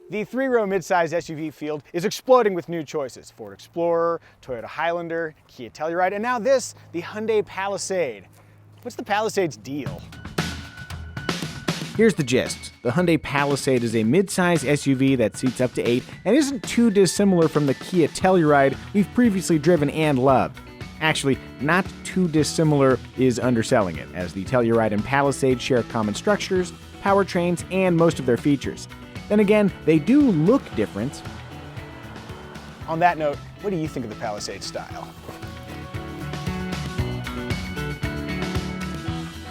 The three-row midsize SUV field is exploding with new choices. Ford Explorer, Toyota Highlander, Kia Telluride, and now this, the Hyundai Palisade. What's the Palisade's deal? Here's the gist. The Hyundai Palisade is a midsize SUV that seats up to 8 and isn't too dissimilar from the Kia Telluride we've previously driven and loved. Actually, not too dissimilar is underselling it, as the Telluride and Palisade share common structures, powertrains, and most of their features. Then again, they do look different. On that note, what do you think of the Palisade style?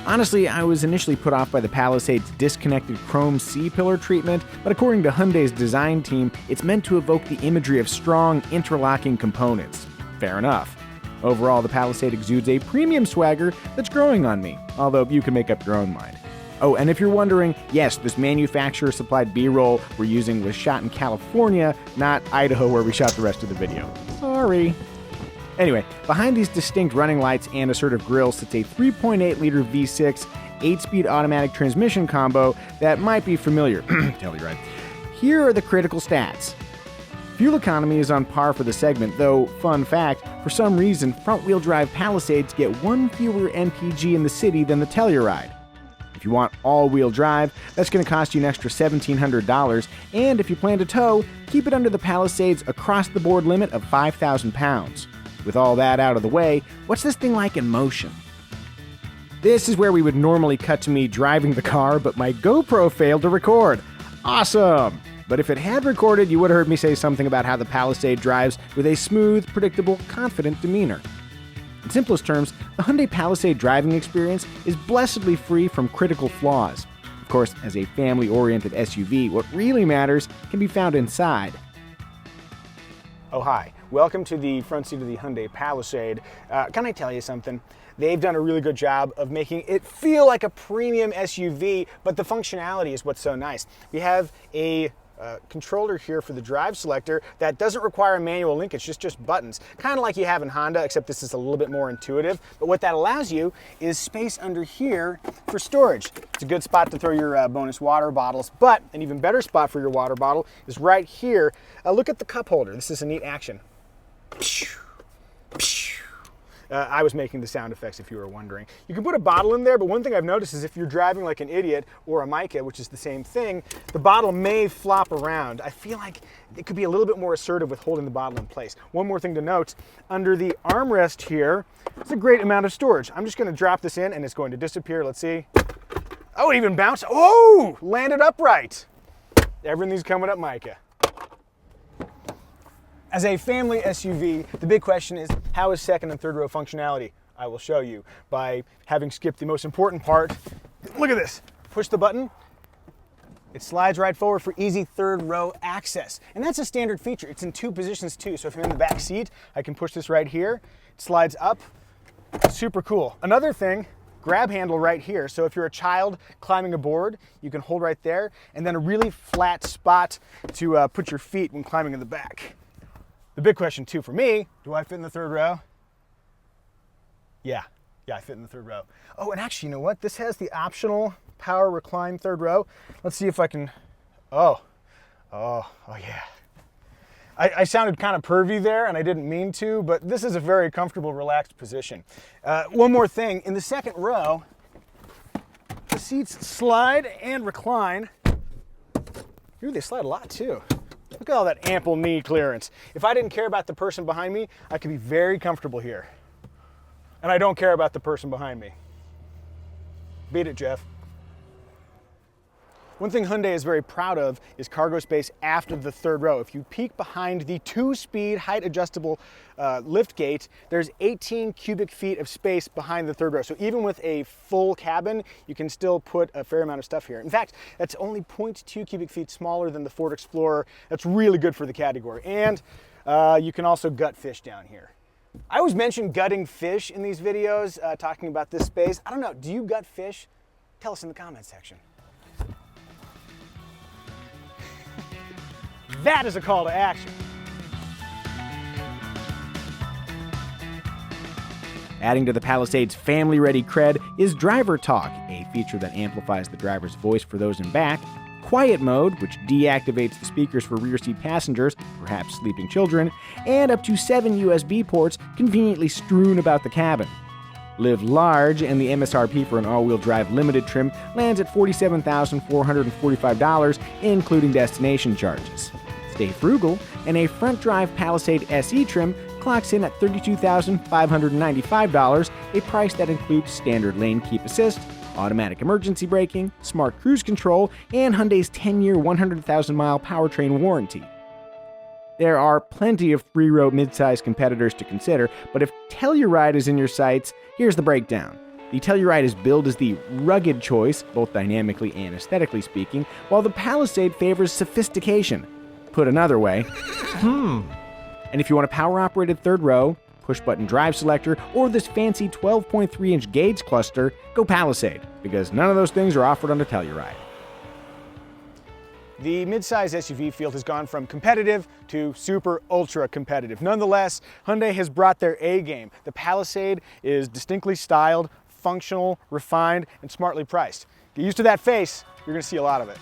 Honestly, I was initially put off by the Palisade's disconnected chrome C-pillar treatment, but according to Hyundai's design team, it's meant to evoke the imagery of strong, interlocking components. Fair enough. Overall, the Palisade exudes a premium swagger that's growing on me, although you can make up your own mind. Oh, and if you're wondering, yes, this manufacturer-supplied B-roll we're using was shot in California, not Idaho where we shot the rest of the video. Sorry. Anyway, behind these distinct running lights and assertive grille sits a 3.8-liter V6, 8-speed automatic transmission combo that might be familiar. Telluride. Here are the critical stats. Fuel economy is on par for the segment, though, fun fact, for some reason, front-wheel drive Palisades get one fewer MPG in the city than the Telluride. If you want all-wheel drive, that's going to cost you an extra $1,700, and if you plan to tow, keep it under the Palisade's across-the-board limit of 5,000 pounds. With all that out of the way, what's this thing like in motion? This is where we would normally cut to me driving the car, but my GoPro failed to record. Awesome! But if it had recorded, you would have heard me say something about how the Palisade drives with a smooth, predictable, confident demeanor. In simplest terms, the Hyundai Palisade driving experience is blessedly free from critical flaws. Of course, as a family-oriented SUV, what really matters can be found inside. Oh, hi. Welcome to the front seat of the Hyundai Palisade. Can I tell you something? They've done a really good job of making it feel like a premium SUV, but the functionality is what's so nice. We have a controller here for the drive selector that doesn't require a manual linkage, just buttons. Kind of like you have in Honda, except this is a little bit more intuitive. But what that allows you is space under here for storage. It's a good spot to throw your bonus water bottles, but an even better spot for your water bottle is right here. Look at the cup holder. This is a neat action. I was making the sound effects if you were wondering. You can put a bottle in there, but one thing I've noticed is if you're driving like an idiot or a Micah, which is the same thing, the bottle may flop around. I feel like it could be a little bit more assertive with holding the bottle in place. One more thing to note, under the armrest here, it's a great amount of storage. I'm just gonna drop this in and it's going to disappear. Let's see. Oh, it even bounced. Oh, landed upright. Everything's coming up Micah. As a family SUV, the big question is, how is second and third row functionality? I will show you by having skipped the most important part. Look at this. Push the button. It slides right forward for easy third row access. And that's a standard feature. It's in 2 positions too. So if you're in the back seat, I can push this right here. It slides up. Super cool. Another thing, grab handle right here. So if you're a child climbing aboard, you can hold right there. And then a really flat spot to put your feet when climbing in the back. The big question too for me, do I fit in the third row? Yeah, I fit in the third row. Oh, and actually, you know what? This has the optional power recline third row. Let's see if I can, oh yeah. I sounded kind of pervy there and I didn't mean to, but this is a very comfortable, relaxed position. One more thing, in the second row, the seats slide and recline. Ooh, they slide a lot too. Look at all that ample knee clearance. If I didn't care about the person behind me, I could be very comfortable here. And I don't care about the person behind me. Beat it, Jeff. One thing Hyundai is very proud of is cargo space after the third row. If you peek behind the 2-speed height-adjustable lift gate, there's 18 cubic feet of space behind the third row. So even with a full cabin, you can still put a fair amount of stuff here. In fact, that's only 0.2 cubic feet smaller than the Ford Explorer. That's really good for the category. And you can also gut fish down here. I always mention gutting fish in these videos, talking about this space. I don't know, do you gut fish? Tell us in the comments section. That is a call to action. Adding to the Palisade's family-ready cred is Driver Talk, a feature that amplifies the driver's voice for those in back. quiet mode, which deactivates the speakers for rear seat passengers, perhaps sleeping children, and up to 7 USB ports conveniently strewn about the cabin. Live large, and the MSRP for an all-wheel drive limited trim lands at $47,445, including destination charges. Stay frugal, and a front-drive Palisade SE trim clocks in at $32,595, a price that includes standard lane keep assist, automatic emergency braking, smart cruise control, and Hyundai's 10-year, 100,000-mile powertrain warranty. There are plenty of three-row midsize competitors to consider, but if Telluride is in your sights, here's the breakdown. The Telluride is billed as the rugged choice, both dynamically and aesthetically speaking, while the Palisade favors sophistication. Put another way, And if you want a power-operated third row, push-button drive selector, or this fancy 12.3-inch gauge cluster, go Palisade, because none of those things are offered on the Telluride. The midsize SUV field has gone from competitive to super ultra competitive. Nonetheless, Hyundai has brought their A game. The Palisade is distinctly styled, functional, refined, and smartly priced. Get used to that face, you're going to see a lot of it.